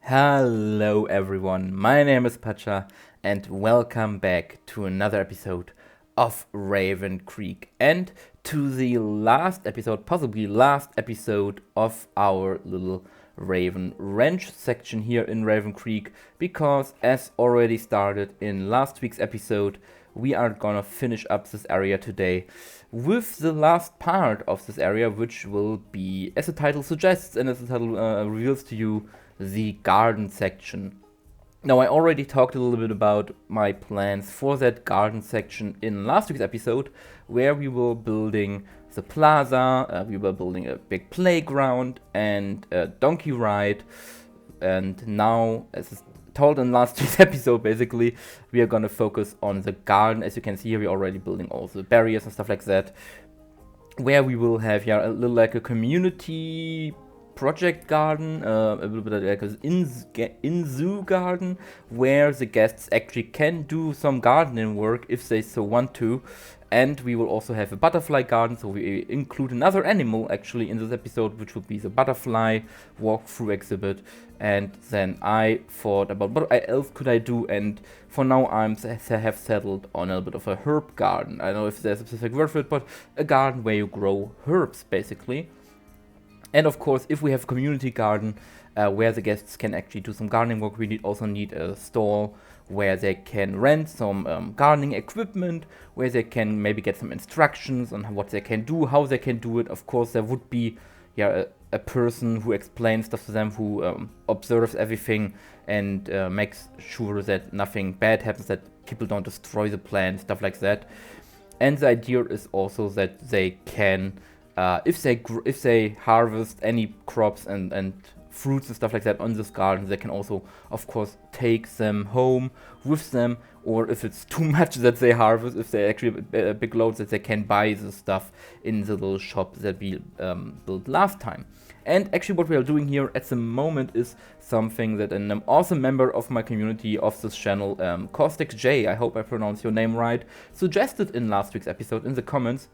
Hello everyone, my name is Pacha and welcome back to another episode of Raven Creek and to the last episode, possibly last episode of our little Raven Ranch section here in Raven Creek, because as already started in last week's episode, we are gonna finish up this area today with the last part of this area, which will be, as the title suggests and as the title reveals to you, the garden section. Now, I already talked a little bit about my plans for that garden section in last week's episode, where we were building the plaza, we were building a big playground and a donkey ride, and now, as is told in last week's episode, basically, we are gonna focus on the garden. As you can see here, we're already building all the barriers and stuff like that, where we will have a little like a community project garden, a little bit like an in-zoo garden, where the guests actually can do some gardening work if they so want to. And we will also have a butterfly garden, so we include another animal actually in this episode, which will be the butterfly walkthrough exhibit. And then I thought about what else could I do, and for now I have settled on a bit of a herb garden. I don't know if there's a specific word for it, but a garden where you grow herbs basically. And of course, if we have a community garden where the guests can actually do some gardening work, we also need a stall where they can rent some gardening equipment, where they can maybe get some instructions on what they can do, how they can do it. Of course, there would be a person who explains stuff to them, who observes everything and makes sure that nothing bad happens, that people don't destroy the plant, stuff like that. And the idea is also that they can if they harvest any crops and fruits and stuff like that on this garden, they can also, of course, take them home with them, or if it's too much that they harvest, if they actually a big load, that they can buy the stuff in the little shop that we built last time. And actually what we are doing here at the moment is something that an awesome member of my community of this channel, Caustic J, I hope I pronounced your name right, suggested in last week's episode in the comments.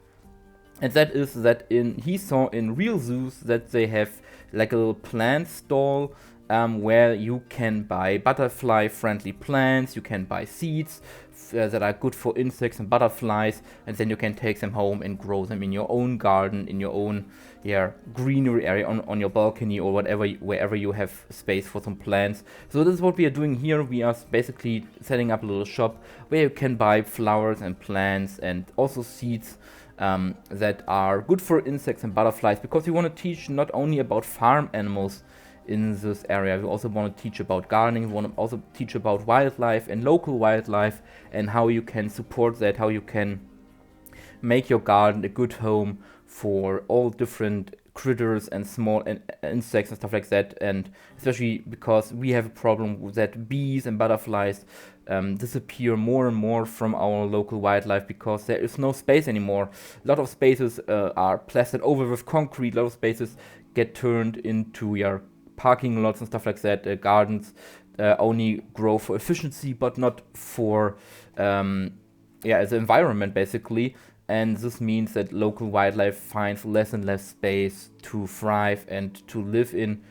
And that is that he saw in real zoos that they have like a little plant stall where you can buy butterfly-friendly plants, you can buy seeds that are good for insects and butterflies, and then you can take them home and grow them in your own garden, in your own greenery area, on your balcony or wherever you have space for some plants. So this is what we are doing here. We are basically setting up a little shop where you can buy flowers and plants and also seeds that are good for insects and butterflies, because we want to teach not only about farm animals in this area, we also want to teach about gardening, we want to also teach about wildlife and local wildlife and how you can support that, how you can make your garden a good home for all different critters and small insects and stuff like that. And especially because we have a problem that bees and butterflies disappear more and more from our local wildlife because there is no space anymore. A lot of spaces are plastered over with concrete, a lot of spaces get turned into parking lots and stuff like that. Gardens only grow for efficiency but not for as an environment basically. And this means that local wildlife finds less and less space to thrive and to live in.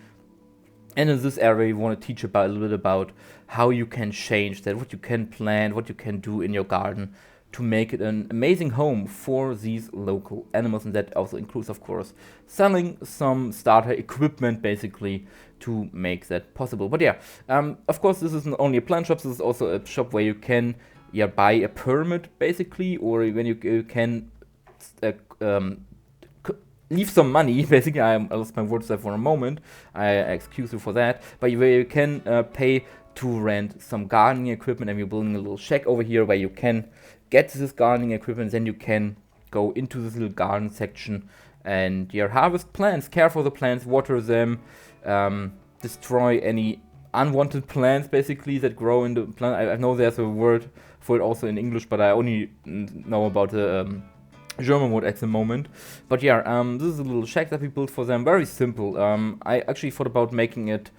And in this area, we want to teach a little bit about how you can change that, what you can plant, what you can do in your garden to make it an amazing home for these local animals. And that also includes, of course, selling some starter equipment, basically, to make that possible. But of course, this isn't only a plant shop. This is also a shop where you can buy a permit, basically, or when you can leave some money, basically. I lost my words there for a moment, I excuse you for that, but where you can pay to rent some gardening equipment, and we're building a little shack over here where you can get this gardening equipment, then you can go into this little garden section and harvest plants, care for the plants, water them, destroy any unwanted plants basically that grow in the plant. I know there's a word for it also in English, but I only know about the German word at the moment. But this is a little shack that we built for them, very simple. I actually thought about making it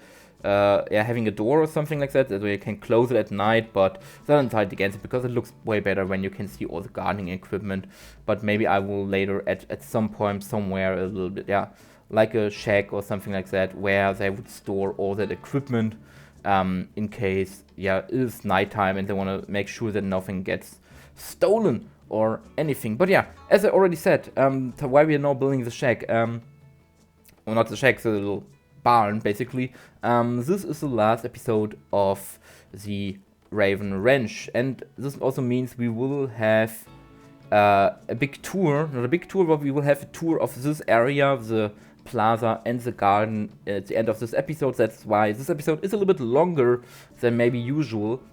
having a door or something like that where you can close it at night, but then decided against it because it looks way better when you can see all the gardening equipment. But maybe I will later at some point somewhere a little bit like a shack or something like that, where they would store all that equipment in case it is nighttime and they want to make sure that nothing gets stolen or anything. But yeah, as I already said, why we are now building the shack, well, not the shack, the little barn basically. This is the last episode of the Raven Ranch, and this also means we will have a big tour, not a big tour, but we will have a tour of this area, the plaza and the garden at the end of this episode. That's why this episode is a little bit longer than maybe usual,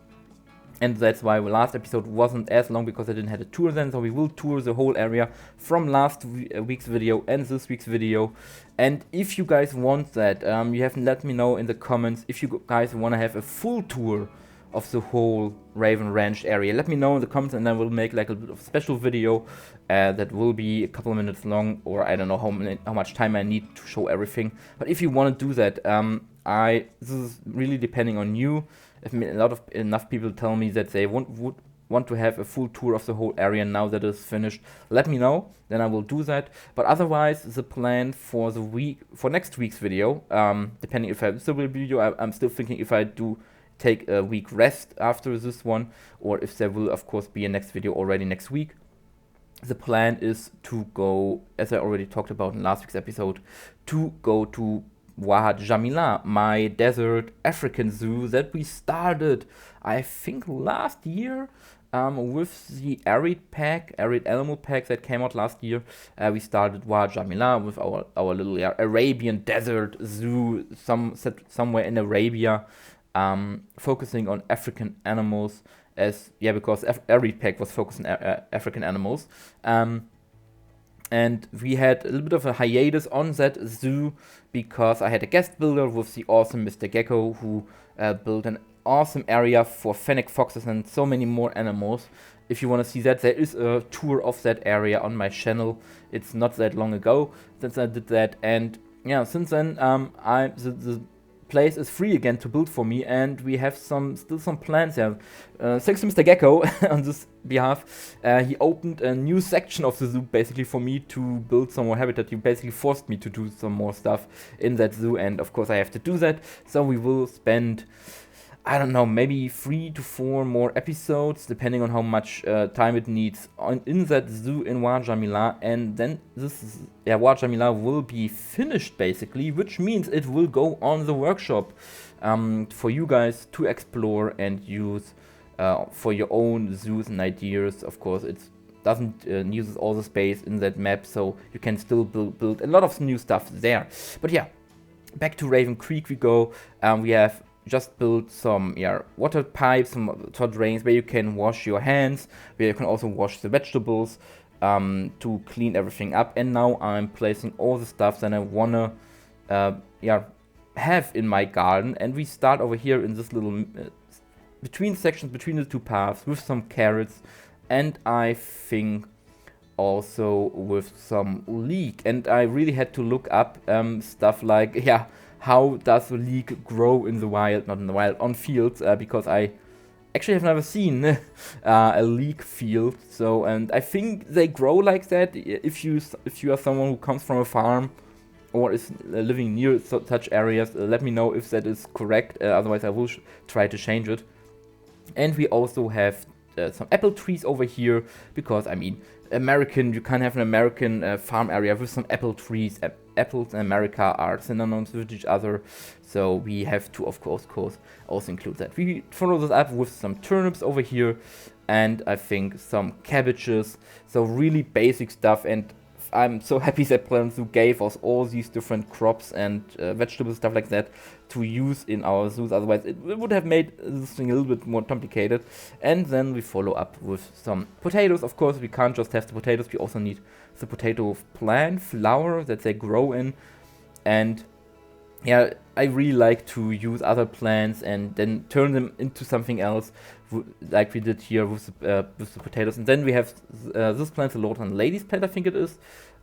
and that's why the last episode wasn't as long, because I didn't have a tour then. So we will tour the whole area from last week's video and this week's video. And if you guys want that, you have to let me know in the comments if you guys want to have a full tour of the whole Raven Ranch area. Let me know in the comments, and then we'll make like a bit of special video that will be a couple of minutes long, or I don't know how much time I need to show everything. But if you want to do that, this is really depending on you. If enough people tell me that they would want to have a full tour of the whole area now that it's finished, let me know, then I will do that. But otherwise, the plan for next week's video, depending if I still will video, I'm still thinking if I do take a week rest after this one, or if there will of course be a next video already next week. The plan is to go, as I already talked about in last week's episode, to go to Wad Jamila, my desert African zoo that we started, I think last year, with the arid animal pack that came out last year. We started Wad Jamila with our little Arabian desert zoo, somewhere in Arabia, focusing on African animals, because every pack was focused on African animals. And we had a little bit of a hiatus on that zoo because I had a guest builder with the awesome Mr. Gecko, who built an awesome area for fennec foxes and so many more animals. If you want to see that, there is a tour of that area on my channel. It's not that long ago since I did that, and yeah, since then the place is free again to build for me, and we have still some plans here. Thanks to Mr. Gecko on this behalf. He opened a new section of the zoo basically for me to build some more habitat. He basically forced me to do some more stuff in that zoo, and of course I have to do that. So we will spend, I don't know, maybe 3 to 4 more episodes, depending on how much time it needs in that zoo in Wad Jamila, and then Wad Jamila will be finished basically, which means it will go on the workshop for you guys to explore and use for your own zoos and ideas. Of course, it doesn't use all the space in that map, so you can still build a lot of new stuff there. But yeah, back to Raven Creek we go. We have just built some water pipes, some water drains where you can wash your hands, where you can also wash the vegetables to clean everything up. And now I'm placing all the stuff that I wanna have in my garden. And we start over here in this little sections between the two paths with some carrots, and I think also with some leek. And I really had to look up stuff like how does a leek grow in the wild, not in the wild, on fields, because I actually have never seen a leek field. So, and I think they grow like that if you are someone who comes from a farm or is living near such areas. Let me know if that is correct, otherwise I will try to change it. And we also have some apple trees over here, because I mean, you can't have an American farm area with some apple trees. Apples in America are synonymous with each other, so we have to of course also include that. We follow this up with some turnips over here, and I think some cabbages, so really basic stuff. And I'm so happy that Planet Zoo gave us all these different crops and vegetables, stuff like that, to use in our zoos. Otherwise it would have made this thing a little bit more complicated. And then we follow up with some potatoes. Of course, we can't just have the potatoes, we also need the potato plant flower that they grow in. And yeah, I really like to use other plants and then turn them into something else, like we did here with the potatoes. And then we have this plant, the Lord and Lady's plant, I think it is,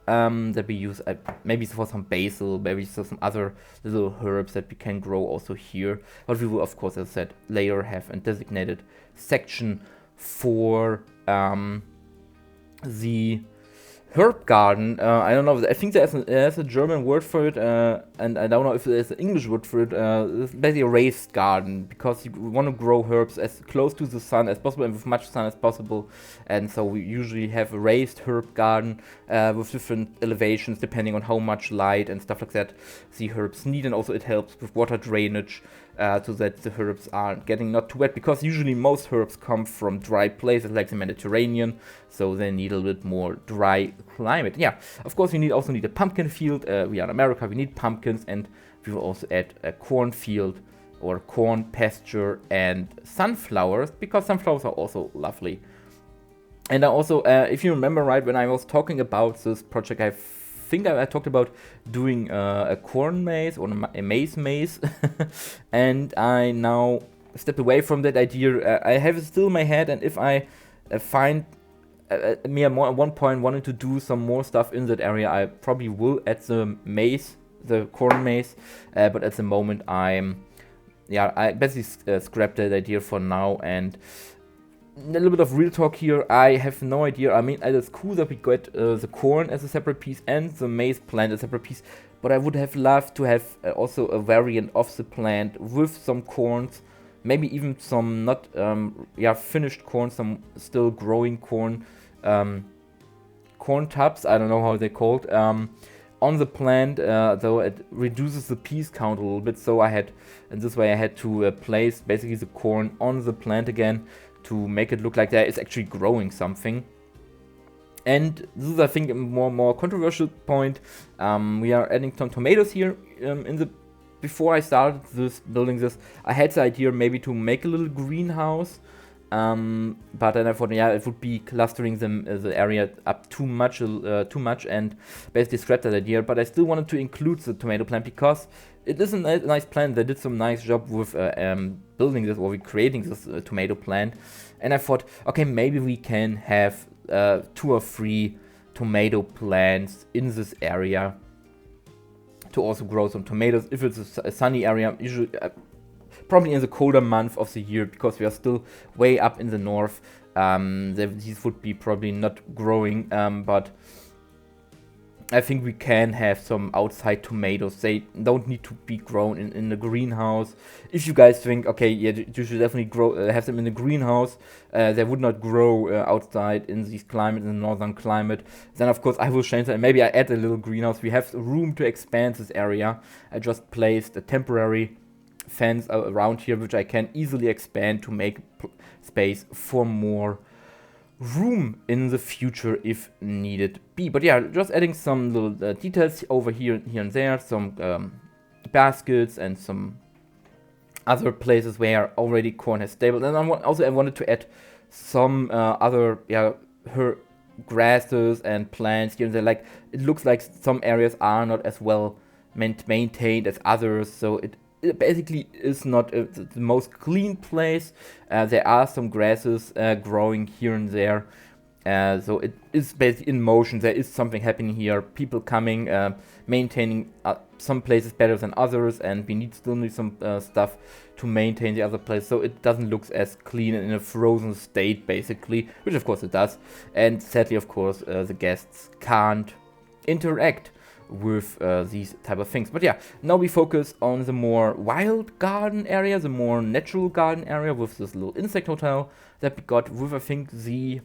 that we use maybe for some basil, maybe for some other little herbs that we can grow also here. But we will, of course, as I said, later have a designated section for the herb garden. I don't know. I think there's a German word for it, and I don't know if there's an English word for it. It's basically a raised garden because you want to grow herbs as close to the sun as possible and with much sun as possible. And so we usually have a raised herb garden with different elevations depending on how much light and stuff like that the herbs need, and also it helps with water drainage. So that the herbs are getting not too wet, because usually most herbs come from dry places like the Mediterranean, so they need a little bit more dry climate. Yeah, of course we also need a pumpkin field. We are in America, we need pumpkins, and we will also add a cornfield or corn pasture and sunflowers, because sunflowers are also lovely. And I also, if you remember right, when I was talking about this project, I think I talked about doing a corn maze or a maize maze, and I now step away from that idea. I have it still in my head, and if I find me at one point wanting to do some more stuff in that area, I probably will add the corn maze, but at the moment I basically scrapped that idea for now. And a little bit of real talk here, I have no idea. I mean, it's cool that we got the corn as a separate piece and the maize plant as a separate piece, but I would have loved to have also a variant of the plant with some corns, maybe even some not finished corn, some still growing corn, corn tubs, I don't know how they're called, on the plant, though it reduces the piece count a little bit. So in this way I had to place basically the corn on the plant again, to make it look like there is actually growing something. And this is, I think, a more controversial point. We are adding some tomatoes here. Before I started building this, I had the idea maybe to make a little greenhouse, but then I thought, it would be clustering the area up too much, and basically scrapped that idea. But I still wanted to include the tomato plant because it is a nice plant. They did some nice job with building this, or creating this tomato plant. And I thought, okay, maybe we can have 2 or 3 tomato plants in this area to also grow some tomatoes if it's a sunny area. Usually, probably in the colder month of the year, because we are still way up in the north. These would be probably not growing, but I think we can have some outside tomatoes. They don't need to be grown in the greenhouse. If you guys think, okay, yeah, you should definitely have them in the greenhouse, they would not grow outside in this climate, in the northern climate, then of course I will change that. Maybe I add a little greenhouse. We have room to expand this area. I just placed a temporary fence around here, which I can easily expand to make space for more room in the future if needed be. But yeah, just adding some little details over here and there, some baskets and some other places where already corn has stable. And I wanted to add some other grasses and plants here and there. Like, it looks like some areas are not as well maintained as others, so it basically is not the most clean place. There are some grasses growing here and there, so it is basically in motion. There is something happening here, people coming, maintaining some places better than others, and we still need some stuff to maintain the other place, so it doesn't look as clean and in a frozen state basically, which of course it does. And sadly, of course, the guests can't interact with these type of things. But yeah, now we focus on the more wild garden area, the more natural garden area, with this little insect hotel that we got with, I think, the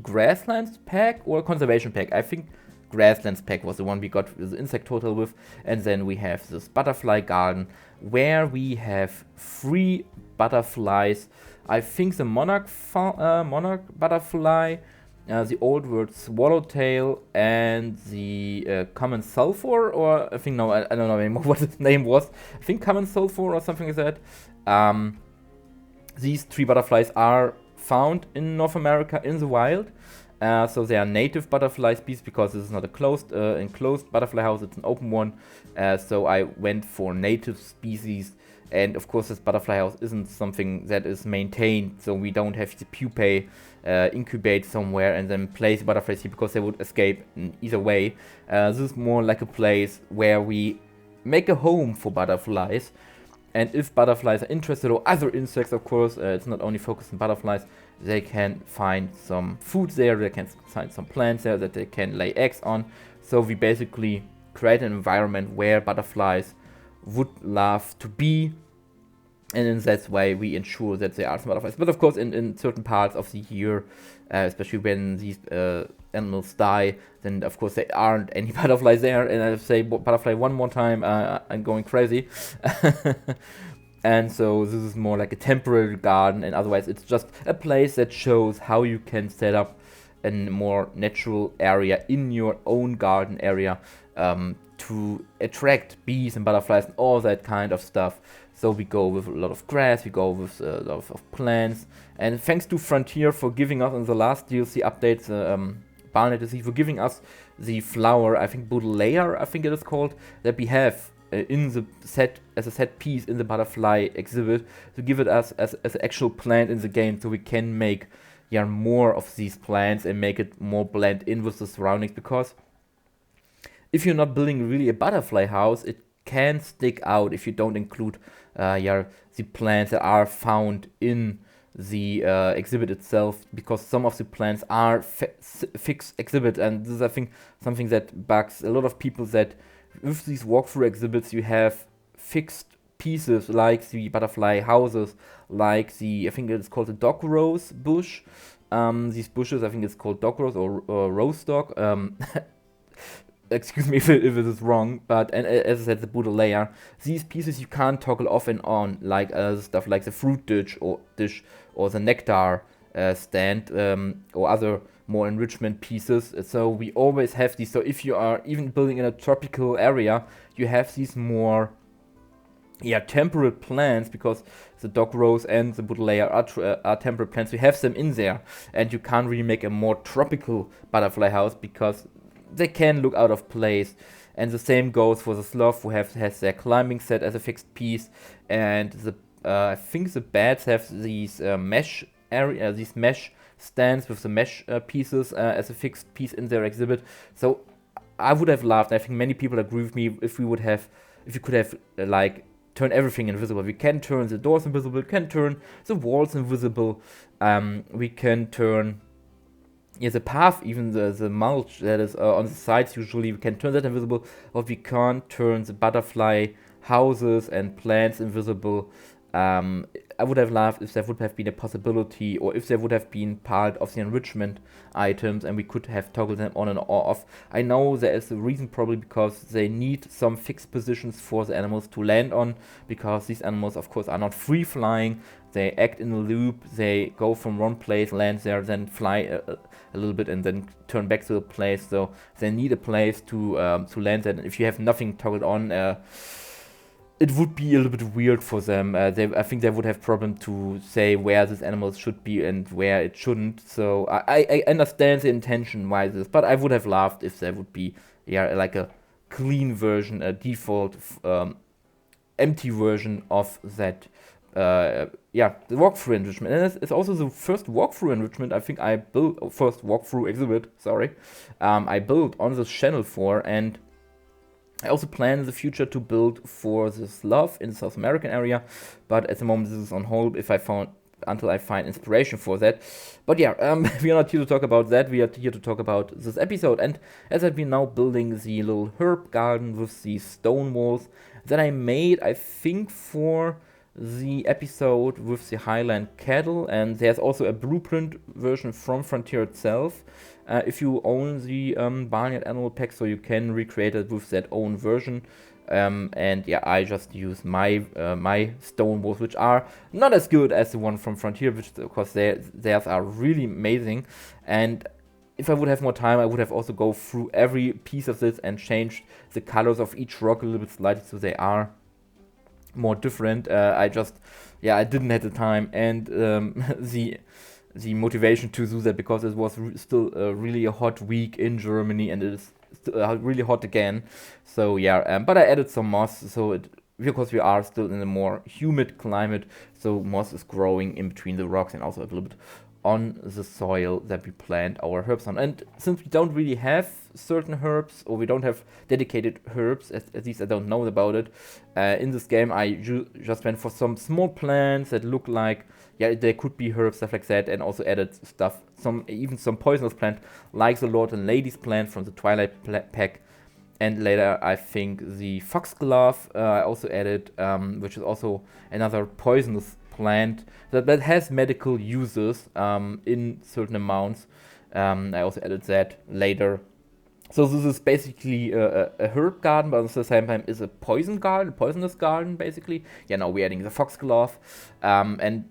grasslands pack or conservation pack. I think grasslands pack was the one we got the insect hotel with. And then we have this butterfly garden where we have 3 butterflies. I think the monarch butterfly, the old word swallowtail, and the common sulfur, or I think, no, I don't know anymore what its name was. I think common sulfur or something like that. These 3 butterflies are found in North America in the wild. So they are native butterfly species, because this is not a enclosed butterfly house, it's an open one. So I went for native species. And of course, this butterfly house isn't something that is maintained, so we don't have the pupae incubate somewhere and then place butterflies here, because they would escape in either way. This is more like a place where we make a home for butterflies. And if butterflies are interested, or other insects, of course, it's not only focused on butterflies, they can find some food there, they can find some plants there that they can lay eggs on. So we basically create an environment where butterflies would love to be, and in that way we ensure that there are some butterflies. But of course in certain parts of the year, especially when these animals die, then of course there aren't any butterflies there, and I say butterfly one more time, I'm going crazy. And so this is more like a temporary garden, and otherwise it's just a place that shows how you can set up a more natural area in your own garden area, to attract bees and butterflies and all that kind of stuff. So we go with a lot of grass, we go with a lot of plants, and thanks to Frontier for giving us in the last DLC updates, barnyard DLC, for giving us the flower, I think Baudelaire, I think it is called, that we have in the set, as a set piece in the butterfly exhibit, to give it us as an actual plant in the game, so we can make more of these plants and make it more blend in with the surroundings. Because if you're not building really a butterfly house, it can stick out if you don't include the plants that are found in the exhibit itself, because some of the plants are fixed exhibit, and this is, I think, something that bugs a lot of people, that with these walkthrough exhibits you have fixed pieces like the butterfly houses, like the, I think it's called the dog rose bush. These bushes, I think it's called dog rose or rose dog. Excuse me if it is wrong, but and as I said, the Baudelaire, these pieces you can't toggle off and on, like stuff like the fruit dish or the nectar stand, or other more enrichment pieces. So we always have these. So if you are even building in a tropical area, you have these more temperate plants, because the dog rose and the Baudelaire are temperate plants. We have them in there, and you can't really make a more tropical butterfly house because they can look out of place. And the same goes for the sloth, who has their climbing set as a fixed piece, and the I think the bats have these mesh stands with the mesh pieces as a fixed piece in their exhibit. So I would have loved, I think many people agree with me, if you could have like turn everything invisible. We can turn the doors invisible, we can turn the walls invisible, we can turn the path, even the mulch that is on the sides, usually we can turn that invisible, or we can't turn the butterfly houses and plants invisible. I would have loved if there would have been a possibility, or if there would have been part of the enrichment items and we could have toggled them on and off. I know there is a reason, probably because they need some fixed positions for the animals to land on, because these animals of course are not free flying. They act in a loop, they go from one place, land there, then fly a little bit and then turn back to the place. So they need a place to land there. And if you have nothing toggled on, it would be a little bit weird for them. I think they would have problem to say where these animals should be and where it shouldn't. So I understand the intention why this, but I would have loved if there would be like a clean version, a default empty version of that. The walkthrough enrichment, and it's also the first walkthrough enrichment I think I built, first walkthrough exhibit, sorry, I built on this channel for, and I also plan in the future to build for the sloth in the South American area, but at the moment this is on hold until I find inspiration for that. But we are not here to talk about that, we are here to talk about this episode. And as I've been now building the little herb garden with these stone walls that I made, I think, for the episode with the Highland cattle, and there's also a blueprint version from Frontier itself. If you own the Barnyard Animal Pack, so you can recreate it with that own version. I just use my stone walls, which are not as good as the one from Frontier, which of course theirs are really amazing. And if I would have more time, I would have also go through every piece of this and change the colors of each rock a little bit slightly, so they are more different. I didn't have the time and the motivation to do that, because it was still really a hot week in Germany, and it is still really hot again. So but I added some moss, so because we are still in a more humid climate, so moss is growing in between the rocks and also a little bit on the soil that we plant our herbs on. And since we don't really have certain herbs, or we don't have dedicated herbs, at least I don't know about it, in this game I just went for some small plants that look like, yeah, there could be herbs, stuff like that, and also added stuff, even some poisonous plant, like the Lord and Lady's plant from the Twilight pack. And later, I think the foxglove I also added, which is also another poisonous plant that has medical uses in certain amounts. I also added that later. So this is basically a herb garden, but at the same time is a poisonous garden, basically. Yeah, now we're adding the foxglove. And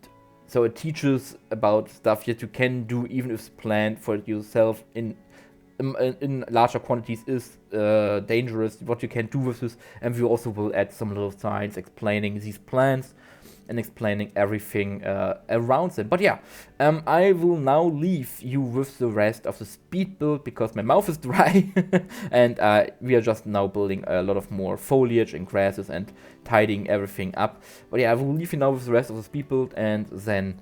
so it teaches about stuff that you can do even if it's planned for yourself in larger quantities is dangerous, what you can do with this, and we also will add some little signs explaining these plants and explaining everything around them. But yeah, I will now leave you with the rest of the speed build because my mouth is dry and we are just now building a lot of more foliage and grasses and tidying everything up. But yeah, I will leave you now with the rest of the speed build, and then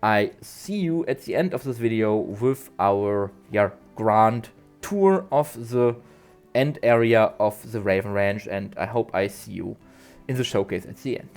I see you at the end of this video with our grand tour of the end area of the Raven Ranch, and I hope I see you in the showcase at the end.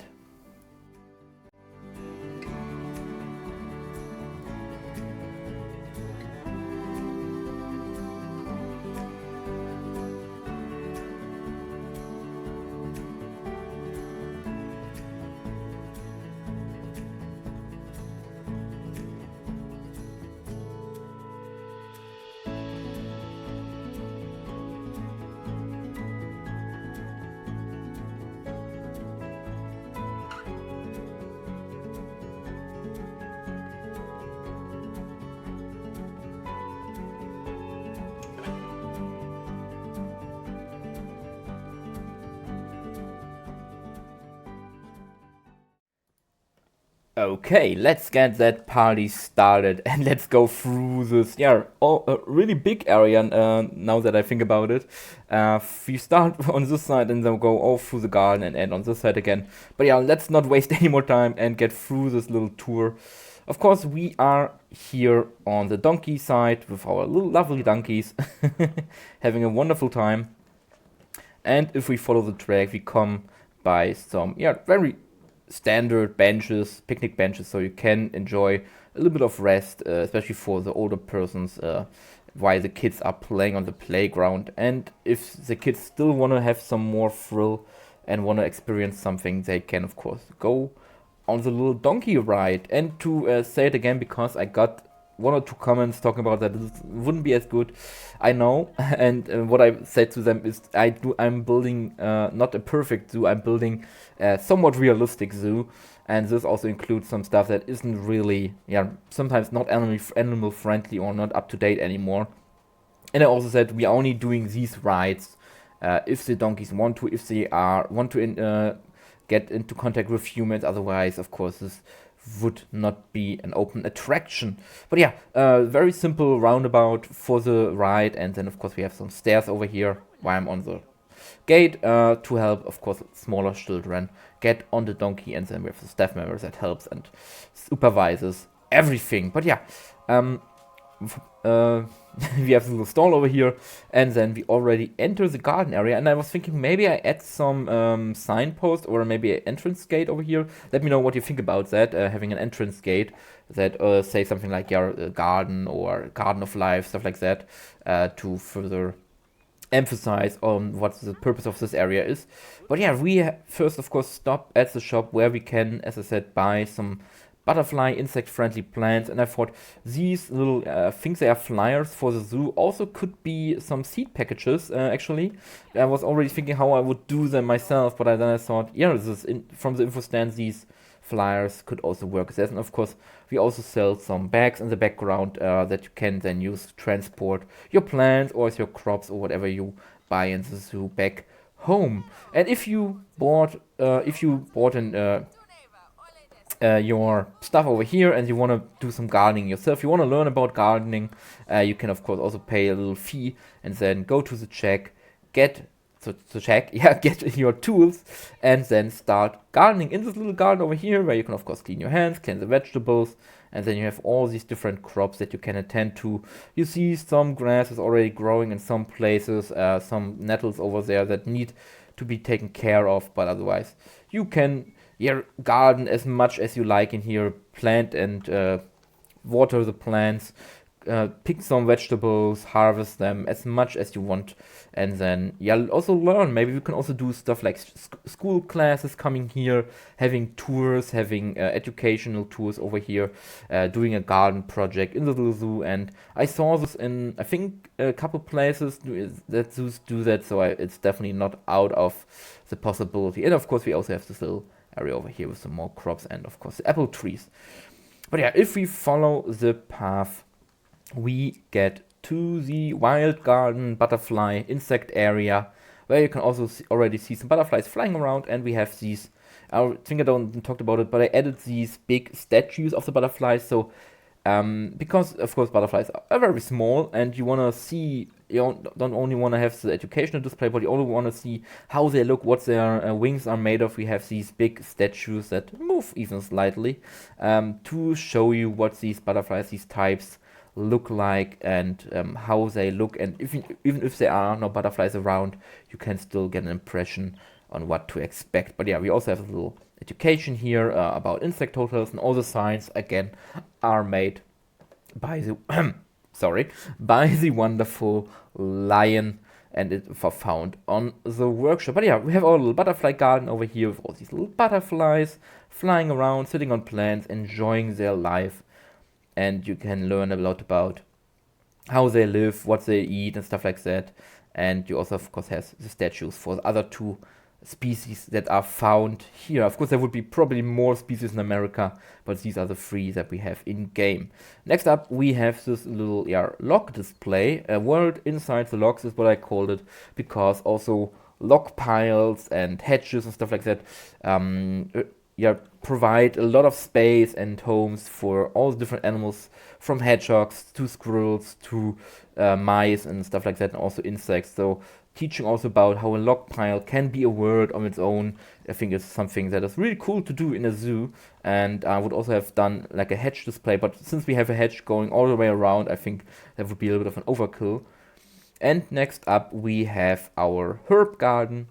Okay, let's get that party started and let's go through this, a really big area now that I think about it. We start on this side and then go all through the garden and end on this side again. But yeah, let's not waste any more time and get through this little tour. Of course, we are here on the donkey side with our little lovely donkeys, having a wonderful time. And if we follow the track, we come by some, very standard benches, picnic benches, so you can enjoy a little bit of rest, especially for the older persons, while the kids are playing on the playground. And if the kids still want to have some more thrill and want to experience something, they can of course go on the little donkey ride. And to say it again, because I got one or two comments talking about that it wouldn't be as good, I know, and what I said to them is I'm building not a perfect zoo, I'm building a somewhat realistic zoo, and this also includes some stuff that isn't really, sometimes not animal friendly or not up to date anymore. And I also said we are only doing these rides if the donkeys want to, if they want to get into contact with humans. Otherwise, of course, this would not be an open attraction. But yeah, very simple roundabout for the ride, and then of course we have some stairs over here while I'm on the gate to help, of course, smaller children get on the donkey, and then we have the staff members that helps and supervises everything. But yeah, we have the little stall over here, and then we already enter the garden area, and I was thinking maybe I add some signpost or maybe an entrance gate over here. Let me know what you think about that, having an entrance gate that say something like garden or garden of life, stuff like that, to further emphasize on what the purpose of this area is. But yeah, we first of course stop at the shop where we can, as I said, buy some butterfly insect friendly plants, and I thought these little things, they are flyers for the zoo, also could be some seed packages. Actually, I was already thinking how I would do them myself, but then I thought, from the info stand, these flyers could also work. And of course we also sell some bags in the background that you can then use to transport your plants or your crops or whatever you buy in the zoo back home. And if you bought your stuff over here and you want to do some gardening yourself, you want to learn about gardening, you can of course also pay a little fee and then go to the check, get to check, get your tools and then start gardening in this little garden over here, where you can of course clean your hands, clean the vegetables, and then you have all these different crops that you can attend to. You see some grass is already growing in some places, some nettles over there that need to be taken care of, but otherwise you can garden as much as you like in here, plant and water the plants, pick some vegetables, harvest them as much as you want, and then also learn. Maybe we can also do stuff like school classes coming here, having tours, having educational tours over here, doing a garden project in the little zoo. And I saw this in, I think, a couple places that zoos do that, so it's definitely not out of the possibility. And of course we also have this little area over here with some more crops and of course the apple trees. But if we follow the path, we get to the wild garden butterfly insect area, where you can also already see some butterflies flying around, and we have these, I think I don't talked about it, but I added these big statues of the butterflies. So because of course butterflies are very small, and you want to see, you don't only want to have the educational display, but you also want to see how they look, what their wings are made of. We have these big statues that move even slightly, to show you what these butterflies, these types, look like, and how they look. And even if there are no butterflies around, you can still get an impression on what to expect. But we also have a little education here about insect hotels, and all the signs again are made by the by the wonderful Lion, and it found on the workshop. But we have our little butterfly garden over here with all these little butterflies flying around, sitting on plants, enjoying their life. And you can learn a lot about how they live, what they eat, and stuff like that. And you also, of course, have the statues for the other two species that are found here. Of course, there would be probably more species in America, but these are the 3 that we have in game. Next up, we have this little log display. A world inside the logs is what I called it, because also log piles and hedges and stuff like that provide a lot of space and homes for all the different animals, from hedgehogs to squirrels to mice and stuff like that, and also insects. So teaching also about how a log pile can be a world on its own, I think is something that is really cool to do in a zoo. And I would also have done like a hedge display, but since we have a hedge going all the way around, I think that would be a little bit of an overkill. And next up we have our herb garden,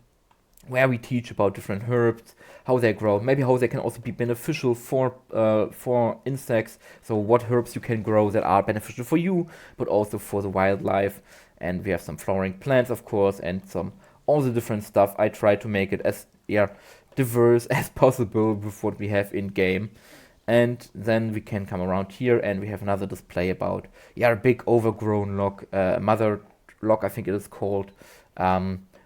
where we teach about different herbs, how they grow, maybe how they can also be beneficial for insects. So what herbs you can grow that are beneficial for you, but also for the wildlife. And we have some flowering plants, of course, and all the different stuff. I try to make it as diverse as possible with what we have in game. And then we can come around here, and we have another display about a big overgrown log, mother log, I think it is called.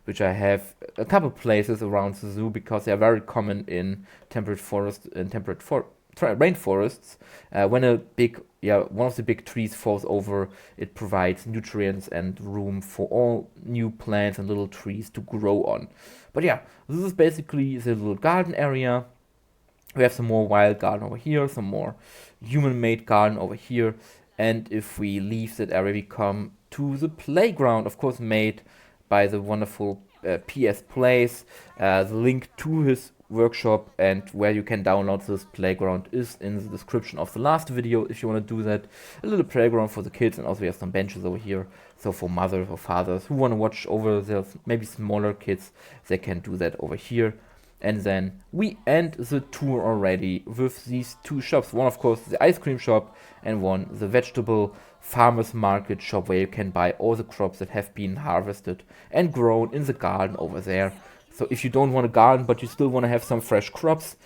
Which I have a couple places around the zoo, because they are very common in temperate forests and rainforests. When a big, one of the big trees falls over, it provides nutrients and room for all new plants and little trees to grow on. But this is basically the little garden area. We have some more wild garden over here, some more human-made garden over here. And if we leave that area, we come to the playground, of course made by the wonderful PS Plays. The link to his workshop and where you can download this playground is in the description of the last video if you want to do that. A little playground for the kids, and also we have some benches over here, so for mothers or fathers who want to watch over their maybe smaller kids, they can do that over here. And then we end the tour already with these 2 shops. One, of course, the ice cream shop, and one, the vegetable farmers market shop, where you can buy all the crops that have been harvested and grown in the garden over there. So if you don't want a garden, but you still want to have some fresh crops,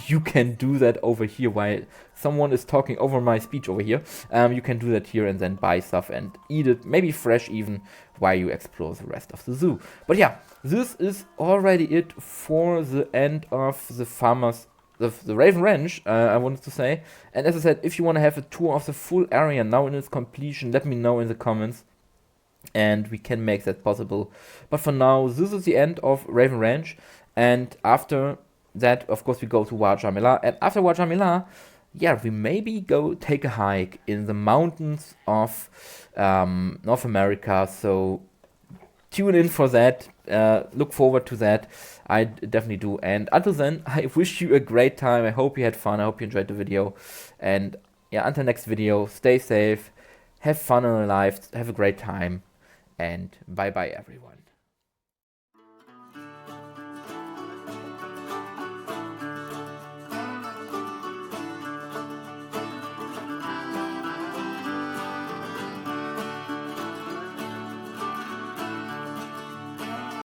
you can do that over here. While someone is talking over my speech over here, you can do that here and then buy stuff and eat it, maybe fresh even, while you explore the rest of the zoo. But this is already it for the end of the Raven Ranch, I wanted to say. And as I said, if you want to have a tour of the full area now in its completion, let me know in the comments, and we can make that possible. But for now, this is the end of Raven Ranch, and after that, of course, we go to Wajamila, and after Wajamila, we maybe go take a hike in the mountains of North America. So tune in for that. look forward to that. I definitely do. And until then, I wish you a great time. I hope you had fun. I hope you enjoyed the video. And yeah, until next video, stay safe, have fun in life, have a great time, and bye bye everyone.